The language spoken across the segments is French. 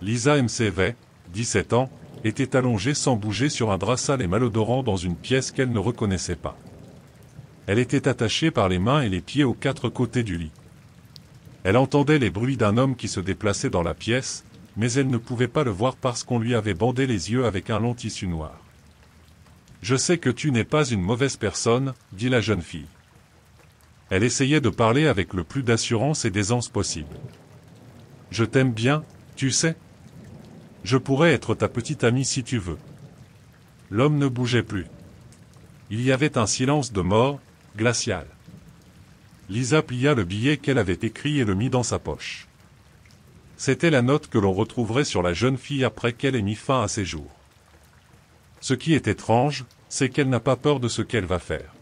Lisa McVey, 17 ans, était allongée sans bouger sur un drap sale et malodorant dans une pièce qu'elle ne reconnaissait pas. Elle était attachée par les mains et les pieds aux quatre côtés du lit. Elle entendait les bruits d'un homme qui se déplaçait dans la pièce, mais elle ne pouvait pas le voir parce qu'on lui avait bandé les yeux avec un long tissu noir. « Je sais que tu n'es pas une mauvaise personne, » dit la jeune fille. Elle essayait de parler avec le plus d'assurance et d'aisance possible. « Je t'aime bien, tu sais. Je pourrais être ta petite amie si tu veux. » L'homme ne bougeait plus. Il y avait un silence de mort, glacial. Lisa plia le billet qu'elle avait écrit et le mit dans sa poche. C'était la note que l'on retrouverait sur la jeune fille après qu'elle ait mis fin à ses jours. Ce qui est étrange, c'est qu'elle n'a pas peur de ce qu'elle va faire.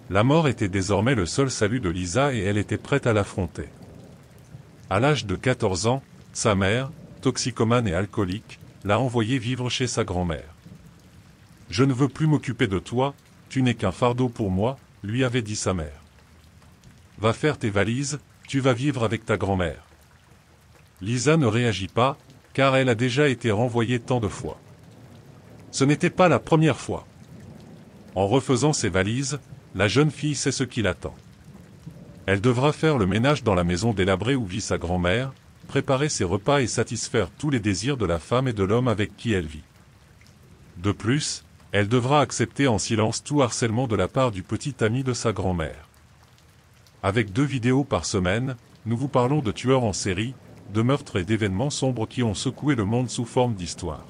La mort était désormais le seul salut de Lisa et elle était prête à l'affronter. À l'âge de 14 ans, sa mère, toxicomane et alcoolique, l'a envoyée vivre chez sa grand-mère. « Je ne veux plus m'occuper de toi, tu n'es qu'un fardeau pour moi », lui avait dit sa mère. « Va faire tes valises, tu vas vivre avec ta grand-mère. » Lisa ne réagit pas, car elle a déjà été renvoyée tant de fois. Ce n'était pas la première fois. En refaisant ses valises, la jeune fille sait ce qui l'attend. Elle devra faire le ménage dans la maison délabrée où vit sa grand-mère, préparer ses repas et satisfaire tous les désirs de la femme et de l'homme avec qui elle vit. De plus, elle devra accepter en silence tout harcèlement de la part du petit ami de sa grand-mère. Avec 2 vidéos par semaine, nous vous parlons de tueurs en série, de meurtres et d'événements sombres qui ont secoué le monde sous forme d'histoire.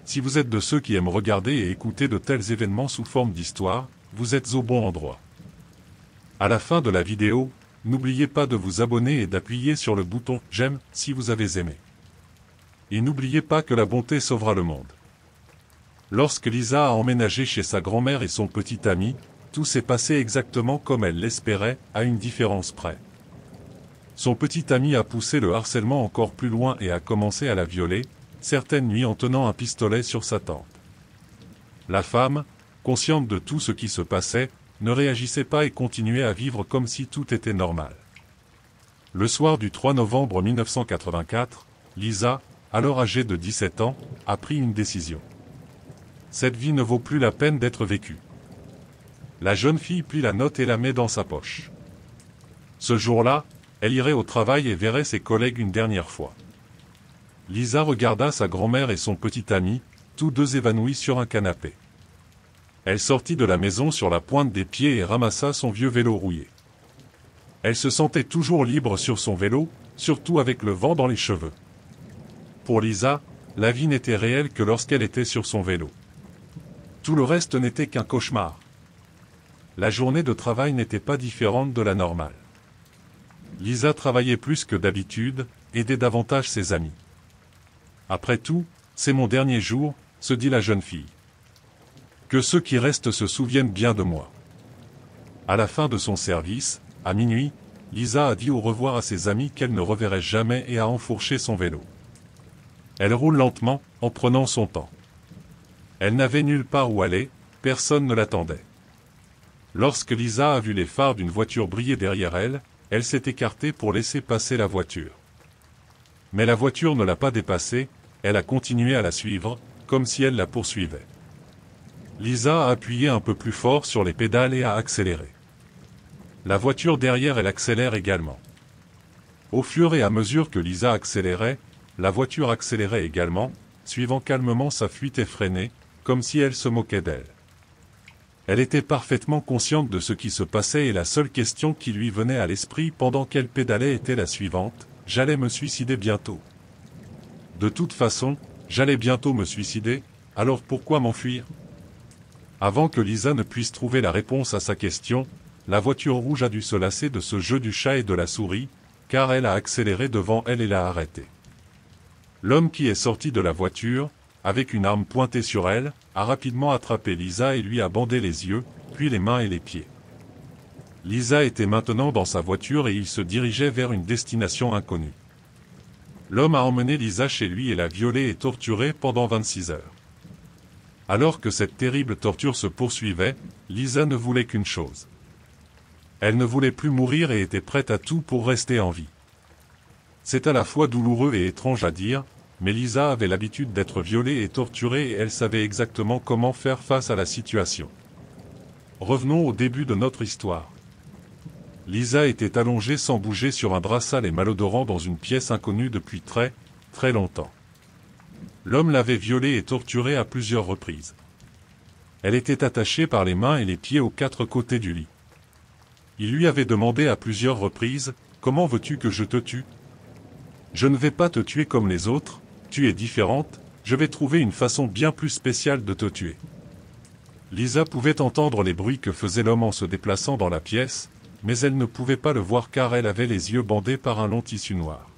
Si vous êtes de ceux qui aiment regarder et écouter de tels événements sous forme d'histoire, vous êtes au bon endroit. À la fin de la vidéo, n'oubliez pas de vous abonner et d'appuyer sur le bouton « J'aime » si vous avez aimé. Et n'oubliez pas que la bonté sauvera le monde. Lorsque Lisa a emménagé chez sa grand-mère et son petit ami, tout s'est passé exactement comme elle l'espérait, à une différence près. Son petit ami a poussé le harcèlement encore plus loin et a commencé à la violer, certaines nuits en tenant un pistolet sur sa tempe. La femme, consciente de tout ce qui se passait, ne réagissait pas et continuait à vivre comme si tout était normal. Le soir du 3 novembre 1984, Lisa, alors âgée de 17 ans, a pris une décision. Cette vie ne vaut plus la peine d'être vécue. La jeune fille plie la note et la met dans sa poche. Ce jour-là, elle irait au travail et verrait ses collègues une dernière fois. Lisa regarda sa grand-mère et son petit ami, tous deux évanouis sur un canapé. Elle sortit de la maison sur la pointe des pieds et ramassa son vieux vélo rouillé. Elle se sentait toujours libre sur son vélo, surtout avec le vent dans les cheveux. Pour Lisa, la vie n'était réelle que lorsqu'elle était sur son vélo. Tout le reste n'était qu'un cauchemar. La journée de travail n'était pas différente de la normale. Lisa travaillait plus que d'habitude, aidait davantage ses amis. Après tout, c'est mon dernier jour, se dit la jeune fille. Que ceux qui restent se souviennent bien de moi. À la fin de son service, à minuit, Lisa a dit au revoir à ses amis qu'elle ne reverrait jamais et a enfourché son vélo. Elle roule lentement, en prenant son temps. Elle n'avait nulle part où aller, personne ne l'attendait. Lorsque Lisa a vu les phares d'une voiture briller derrière elle, elle s'est écartée pour laisser passer la voiture. Mais la voiture ne l'a pas dépassée, elle a continué à la suivre, comme si elle la poursuivait. Lisa a appuyé un peu plus fort sur les pédales et a accéléré. La voiture derrière elle accélère également. Au fur et à mesure que Lisa accélérait, la voiture accélérait également, suivant calmement sa fuite effrénée, comme si elle se moquait d'elle. Elle était parfaitement consciente de ce qui se passait et la seule question qui lui venait à l'esprit pendant qu'elle pédalait était la suivante: j'allais me suicider bientôt. De toute façon, j'allais bientôt me suicider, alors pourquoi m'enfuir? Avant que Lisa ne puisse trouver la réponse à sa question, la voiture rouge a dû se lasser de ce jeu du chat et de la souris, car elle a accéléré devant elle et l'a arrêtée. L'homme qui est sorti de la voiture, avec une arme pointée sur elle, a rapidement attrapé Lisa et lui a bandé les yeux, puis les mains et les pieds. Lisa était maintenant dans sa voiture et il se dirigeait vers une destination inconnue. L'homme a emmené Lisa chez lui et l'a violée et torturée pendant 26 heures. Alors que cette terrible torture se poursuivait, Lisa ne voulait qu'une chose. Elle ne voulait plus mourir et était prête à tout pour rester en vie. C'est à la fois douloureux et étrange à dire, mais Lisa avait l'habitude d'être violée et torturée et elle savait exactement comment faire face à la situation. Revenons au début de notre histoire. Lisa était allongée sans bouger sur un drap sale et malodorant dans une pièce inconnue depuis très, très longtemps. L'homme l'avait violée et torturée à plusieurs reprises. Elle était attachée par les mains et les pieds aux quatre côtés du lit. Il lui avait demandé à plusieurs reprises, « Comment veux-tu que je te tue ? Je ne vais pas te tuer comme les autres, tu es différente, je vais trouver une façon bien plus spéciale de te tuer. » Lisa pouvait entendre les bruits que faisait l'homme en se déplaçant dans la pièce, mais elle ne pouvait pas le voir car elle avait les yeux bandés par un long tissu noir.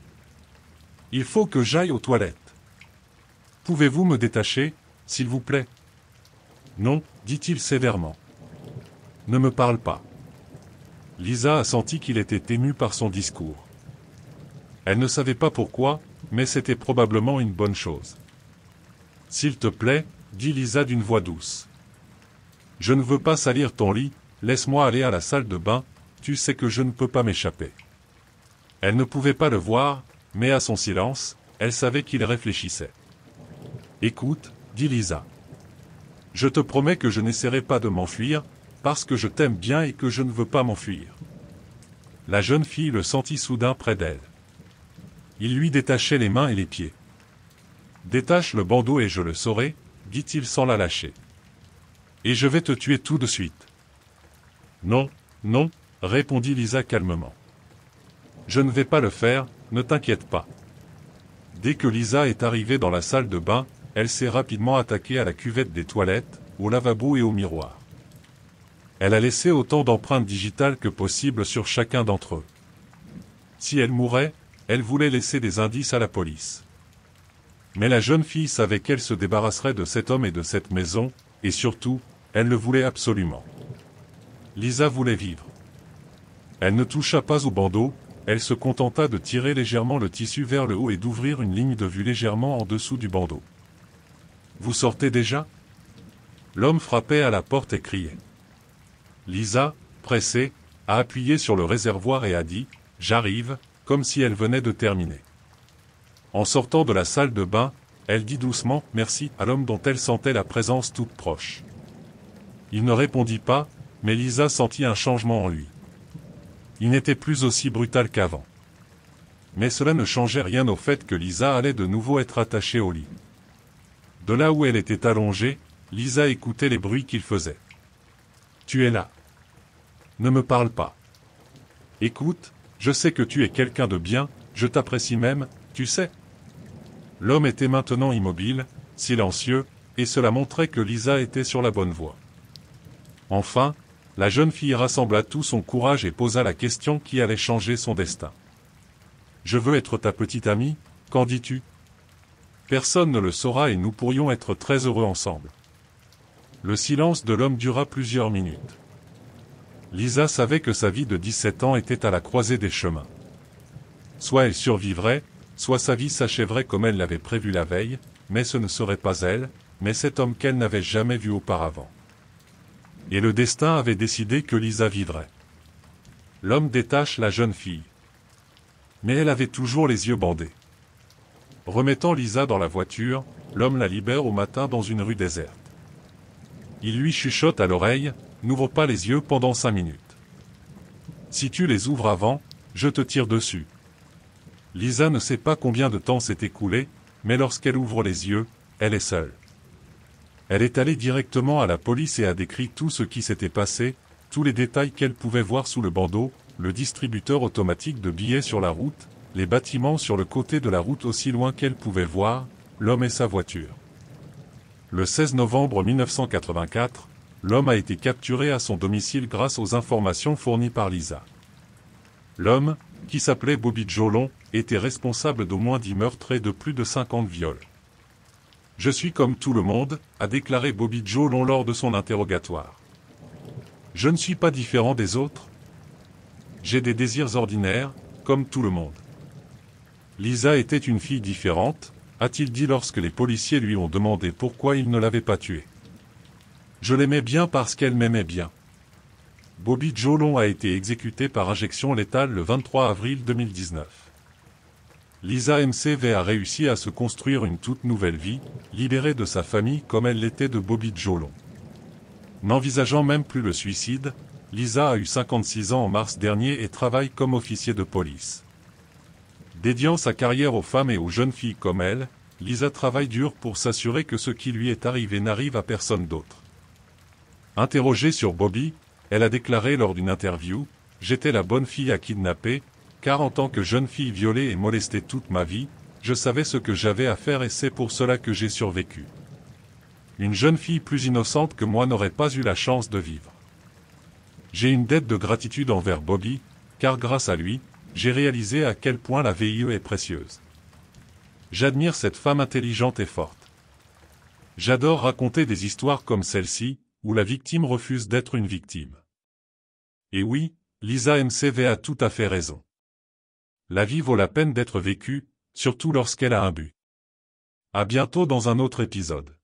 « Il faut que j'aille aux toilettes. Pouvez-vous me détacher, s'il vous plaît ? » « Non, dit-il sévèrement. Ne me parle pas. » Lisa a senti qu'il était ému par son discours. Elle ne savait pas pourquoi, mais c'était probablement une bonne chose. « S'il te plaît, dit Lisa d'une voix douce. Je ne veux pas salir ton lit, laisse-moi aller à la salle de bain, tu sais que je ne peux pas m'échapper. » Elle ne pouvait pas le voir, mais à son silence, elle savait qu'il réfléchissait. « Écoute, dit Lisa. Je te promets que je n'essaierai pas de m'enfuir, parce que je t'aime bien et que je ne veux pas m'enfuir. » La jeune fille le sentit soudain près d'elle. Il lui détachait les mains et les pieds. « Détache le bandeau et je le saurai, dit-il sans la lâcher. Et je vais te tuer tout de suite. »« Non, non, répondit Lisa calmement. Je ne vais pas le faire, ne t'inquiète pas. » Dès que Lisa est arrivée dans la salle de bain, elle s'est rapidement attaquée à la cuvette des toilettes, au lavabo et au miroir. Elle a laissé autant d'empreintes digitales que possible sur chacun d'entre eux. Si elle mourait, elle voulait laisser des indices à la police. Mais la jeune fille savait qu'elle se débarrasserait de cet homme et de cette maison, et surtout, elle le voulait absolument. Lisa voulait vivre. Elle ne toucha pas au bandeau, elle se contenta de tirer légèrement le tissu vers le haut et d'ouvrir une ligne de vue légèrement en dessous du bandeau. « Vous sortez déjà ?» L'homme frappait à la porte et criait. Lisa, pressée, a appuyé sur le réservoir et a dit « J'arrive », comme si elle venait de terminer. En sortant de la salle de bain, elle dit doucement « Merci » à l'homme dont elle sentait la présence toute proche. Il ne répondit pas, mais Lisa sentit un changement en lui. Il n'était plus aussi brutal qu'avant. Mais cela ne changeait rien au fait que Lisa allait de nouveau être attachée au lit. De là où elle était allongée, Lisa écoutait les bruits qu'il faisait. « Tu es là. Ne me parle pas. Écoute, je sais que tu es quelqu'un de bien, je t'apprécie même, tu sais. » L'homme était maintenant immobile, silencieux, et cela montrait que Lisa était sur la bonne voie. Enfin, la jeune fille rassembla tout son courage et posa la question qui allait changer son destin. « Je veux être ta petite amie, qu'en dis-tu ? Personne ne le saura et nous pourrions être très heureux ensemble. » Le silence de l'homme dura plusieurs minutes. Lisa savait que sa vie de 17 ans était à la croisée des chemins. Soit elle survivrait, soit sa vie s'achèverait comme elle l'avait prévu la veille, mais ce ne serait pas elle, mais cet homme qu'elle n'avait jamais vu auparavant. Et le destin avait décidé que Lisa vivrait. L'homme détache la jeune fille. Mais elle avait toujours les yeux bandés. Remettant Lisa dans la voiture, l'homme la libère au matin dans une rue déserte. Il lui chuchote à l'oreille, « N'ouvre pas les yeux pendant 5 minutes. Si tu les ouvres avant, je te tire dessus. » Lisa ne sait pas combien de temps s'est écoulé, mais lorsqu'elle ouvre les yeux, elle est seule. Elle est allée directement à la police et a décrit tout ce qui s'était passé, tous les détails qu'elle pouvait voir sous le bandeau, le distributeur automatique de billets sur la route, les bâtiments sur le côté de la route aussi loin qu'elle pouvait voir, l'homme et sa voiture. Le 16 novembre 1984, l'homme a été capturé à son domicile grâce aux informations fournies par Lisa. L'homme, qui s'appelait Bobby Joe Long, était responsable d'au moins 10 meurtres et de plus de 50 viols. « Je suis comme tout le monde », a déclaré Bobby Joe Long lors de son interrogatoire. « Je ne suis pas différent des autres. J'ai des désirs ordinaires, comme tout le monde. » Lisa était une fille différente, a-t-il dit lorsque les policiers lui ont demandé pourquoi il ne l'avait pas tuée. « Je l'aimais bien parce qu'elle m'aimait bien. » Bobby Joe Long a été exécuté par injection létale le 23 avril 2019. Lisa MCV a réussi à se construire une toute nouvelle vie, libérée de sa famille comme elle l'était de Bobby Jolon. N'envisageant même plus le suicide, Lisa a eu 56 ans en mars dernier et travaille comme officier de police. Dédiant sa carrière aux femmes et aux jeunes filles comme elle, Lisa travaille dur pour s'assurer que ce qui lui est arrivé n'arrive à personne d'autre. Interrogée sur Bobby, elle a déclaré lors d'une interview « J'étais la bonne fille à kidnapper, car en tant que jeune fille violée et molestée toute ma vie, je savais ce que j'avais à faire et c'est pour cela que j'ai survécu. Une jeune fille plus innocente que moi n'aurait pas eu la chance de vivre. J'ai une dette de gratitude envers Bobby, car grâce à lui, j'ai réalisé à quel point la VIE est précieuse. J'admire cette femme intelligente et forte. J'adore raconter des histoires comme celle-ci, où la victime refuse d'être une victime. » Et oui, Lisa MCV a tout à fait raison. La vie vaut la peine d'être vécue, surtout lorsqu'elle a un but. À bientôt dans un autre épisode.